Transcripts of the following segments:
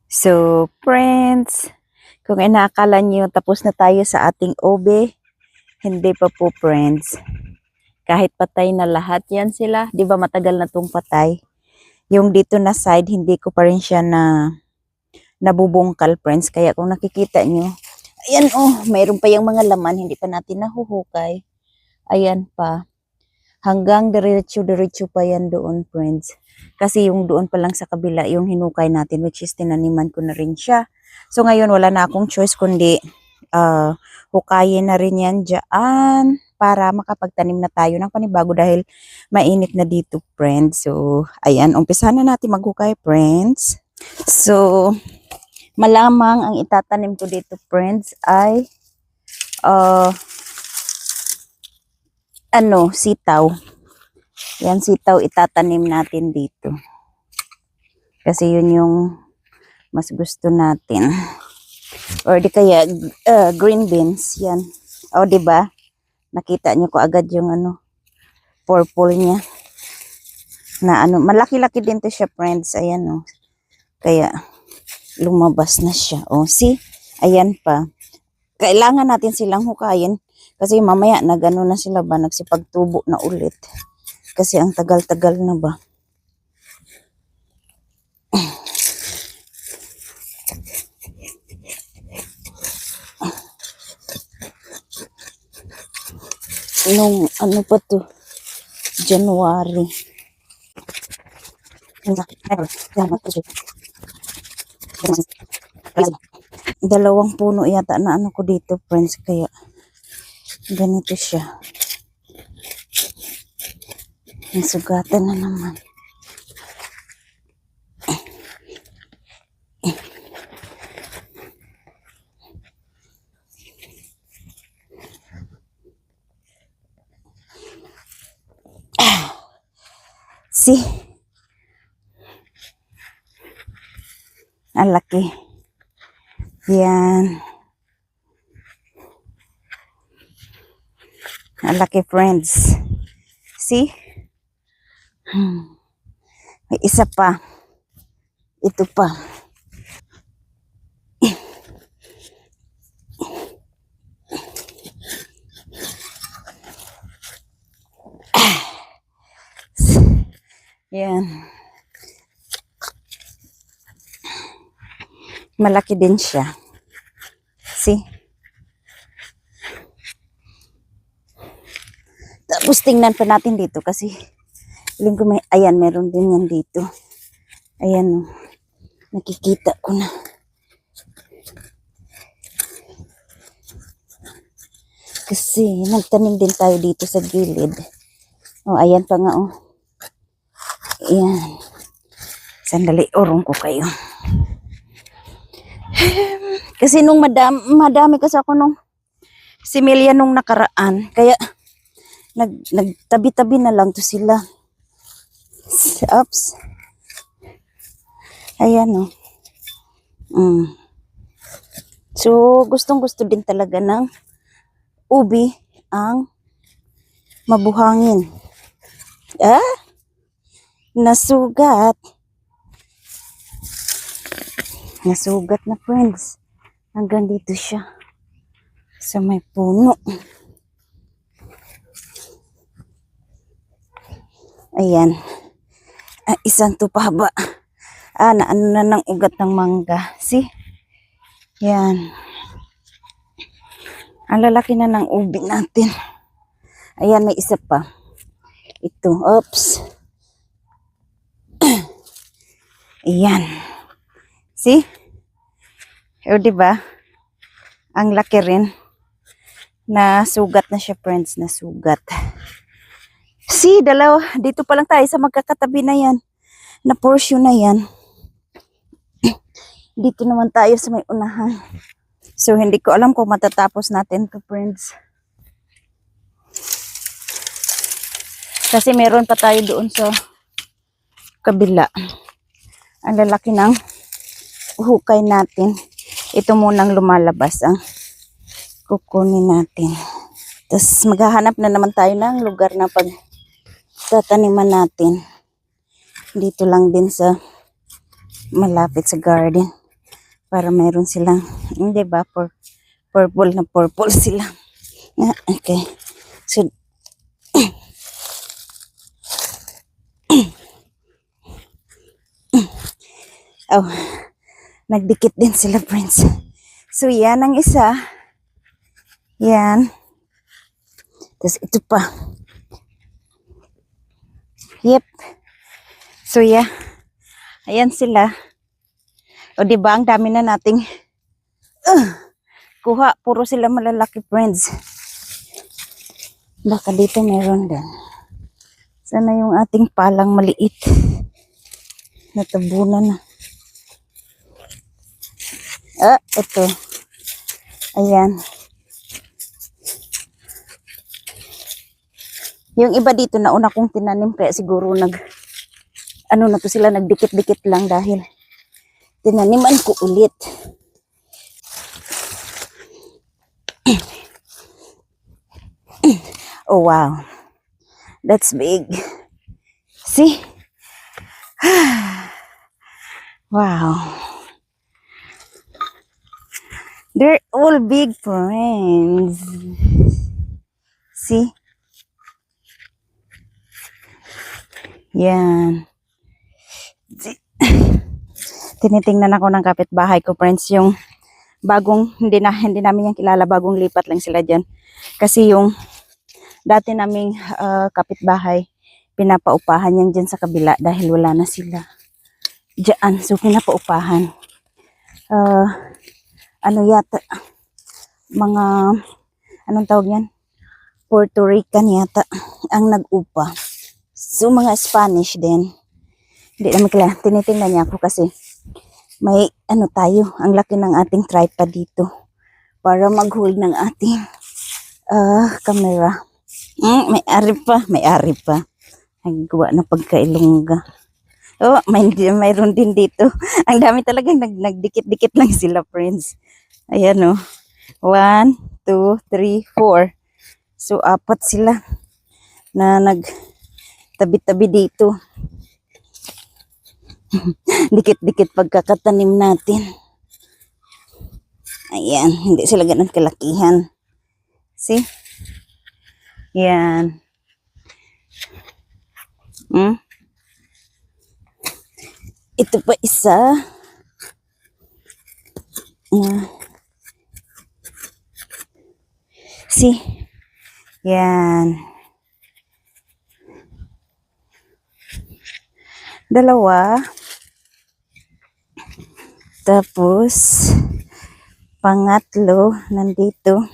So, friends, kung inaakala niyo tapos na tayo sa ating obe, hindi pa po, friends. Kahit patay na lahat yan sila, di ba matagal na tong patay. Yung dito na side, hindi ko pa rin siya nabubungkal, friends. Kaya kung nakikita niyo, ayan oh, mayroon pa yung mga laman, hindi pa natin nahuhukay. Ayan pa. Hanggang diretso-diretso pa yan doon, friends. Kasi yung doon pa lang sa kabila, yung hinukay natin, which is tinaniman ko na rin siya. So ngayon, wala na akong choice kundi hukayin na rin yan dyan para makapagtanim na tayo ng panibago dahil mainit na dito, friends. So, ayan, umpisahan na natin maghukay, friends. So, malamang ang itatanim ko dito, friends, ay sitaw. Yan, sitaw itatanim natin dito. Kasi yun yung mas gusto natin. Or di kaya green beans, yan. O, di ba? Nakita niyo ko agad yung purple niya. Na malaki-laki din to siya, friends. Ayan, oh. Kaya lumabas na siya. O, see? Ayan pa. Kailangan natin silang hukayin kasi mamaya nagano na sila ba, nagsipagtubo na ulit. Kasi ang tagal-tagal na ba. Nung pa to, January. Dalawang puno yata na ko dito, friends, kaya ganito siya. Nasugatan na naman. See? Ang laki. Yan. Ang laki, friends. See? May isa pa. Ito pa. Yan. Malaki din siya. See? Tapos tingnan pa natin dito kasi feeling ko ayan, meron din yan dito. Ayan, oh. Nakikita ko na. Kasi nagtanim din tayo dito sa gilid. Oh, ayan pa nga, oh. Ayan. Sandali, orong ko kayo. Kasi nung madami kasi ako nung similya nung nakaraan. Kaya nagtabi-tabi na lang to sila. Oops. Ayan, oh. So, gustong-gusto din talaga ng ubi ang mabuhangin. Nasugat. Nasugat na, friends. Hanggang dito siya. Sa may puno. Ayan. Isang tupaba. Naano na ng ugat ng mangga. See? Yan. Ang lalaki na ng ubi natin. Ayan, may isa pa. Ito. Oops. Ayan. See? O, diba? Ang laki rin. Nasugat na siya, friends. Nasugat. See, dalawa. Dito pa lang tayo sa magkakatabi na yan. Na portion na yan. Dito naman tayo sa may unahan. So, hindi ko alam kung matatapos natin to, friends. Kasi meron pa tayo doon sa kabila. Ang lalaki ng hukay natin. Ito munang lumalabas ang kukunin natin. Tapos maghahanap na naman tayo ng lugar na pagtataniman natin. Dito lang din sa malapit sa garden. Para meron silang, hindi ba, purple na purple sila. Okay. So, oh, nagdikit din sila, friends. So, yan ang isa. Yan. Tapos, ito pa. Yep. So, yeah. Ayan sila. O, diba, ang dami na nating kuha. Puro sila malalaki, friends. Baka dito meron din. Sana yung ating palang maliit. Natabunan na. Ito. Ayan. Yung iba dito na una kong tinanim kaya siguro ano na to sila, nagdikit-dikit lang dahil tinaniman ko ulit. Oh wow. That's big. See? Wow. They're all big, friends. See? Yan. Tinitingnan ako ng kapitbahay ko, friends, yung bagong, hindi namin yan kilala, bagong lipat lang sila dyan. Kasi yung dati naming kapitbahay, pinapaupahan yan dyan sa kabila dahil wala na sila dyan. So, pinapaupahan. Ano yata, mga, anong tawag yan? Puerto Rican yata ang nag-upa. So, mga Spanish din. Hindi naman kailangan. Tinitingnan niya ako kasi may ano tayo. Ang laki ng ating tripod dito. Para mag-hold ng ating camera. May ari pa. Naggawa na pagkailongga. Oh, mayroon din dito. Ang dami talagang nagdikit-dikit lang sila, friends. Ayan oh. 1, 2, 3, 4. So, 4 sila na tabi-tabi dito. Dikit-dikit pagkakatanim natin. Ayan, hindi sila ganun kalakihan. See? Yan. Ito pa isa. See? Yan. Dalawa. Tapos, pangatlo, nandito.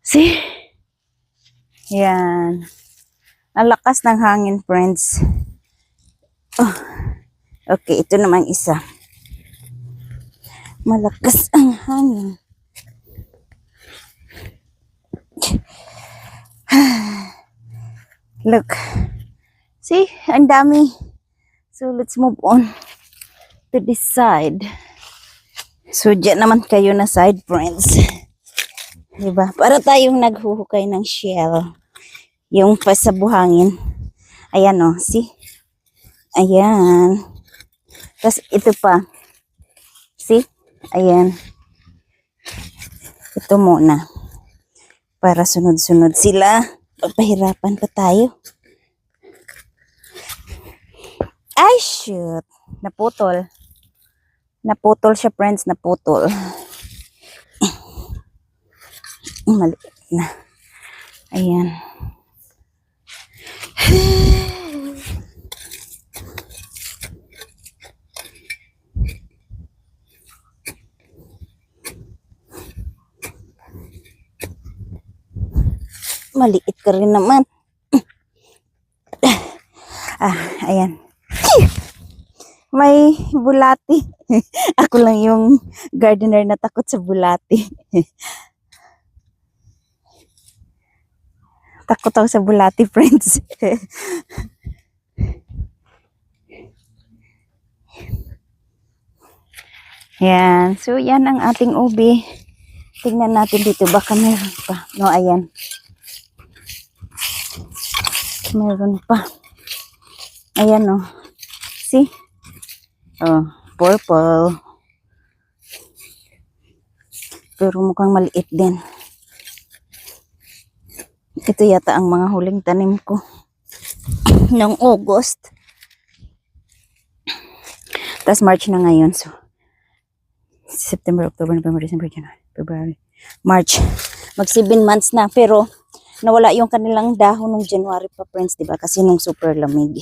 See? Yan. Ang lakas ng hangin, friends. Oh. Okay, ito naman isa. Malakas ang hangin. Look. See? Ang dami. So, let's move on to this side. So, dyan naman kayo na side, friends. Diba? Para tayong naghuhukay ng shell. Yung pasabuhangin. Ayan o. See? Ayan. Tapos, ito pa. See? Ayan. Ito muna. Para sunod-sunod sila. Pagpahirapan pa tayo. Ay, shoot. Naputol. Naputol siya, friends. Naputol. Maliit na. Ayan. Maliit ka rin naman. Ayan. May bulati. Ako lang yung gardener na takot sa bulati. Takot ako sa bulati, friends. Yan. So, yan ang ating ubi. Tingnan natin dito. Baka meron pa. No, ayan. Meron pa. Ayan oh. See? Oh, purple. Pero mukhang maliit din. Ito yata ang mga huling tanim ko noong August. Tapos March na ngayon. So, September, October, November, December, January, February, March. Mag 7 months na. Pero, nawala yung kanilang dahon nung January pa, friends, diba? Kasi nung super lamig.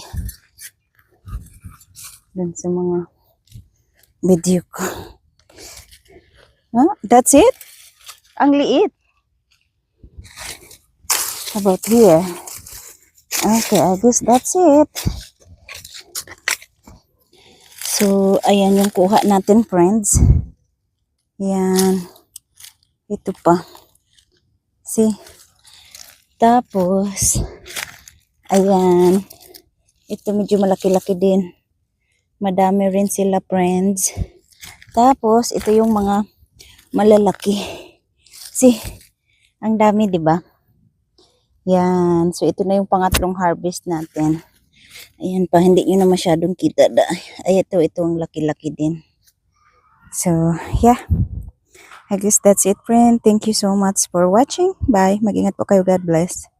Dun sa mga video ko. Huh? That's it? Ang liit. How about here? Okay, I guess that's it. So, ayan yung kuha natin, friends. Yan. Ito pa. See? Tapos, ayan. Ito medyo malaki-laki din. Madami rin sila, friends. Tapos, ito yung mga malalaki. See? Ang dami, di ba? Yan. So, ito na yung pangatlong harvest natin. Ayan pa, hindi nyo na masyadong kita. Ay, ito ang laki-laki din. So, yeah. I guess that's it, friend. Thank you so much for watching. Bye. Mag-ingat po kayo. God bless.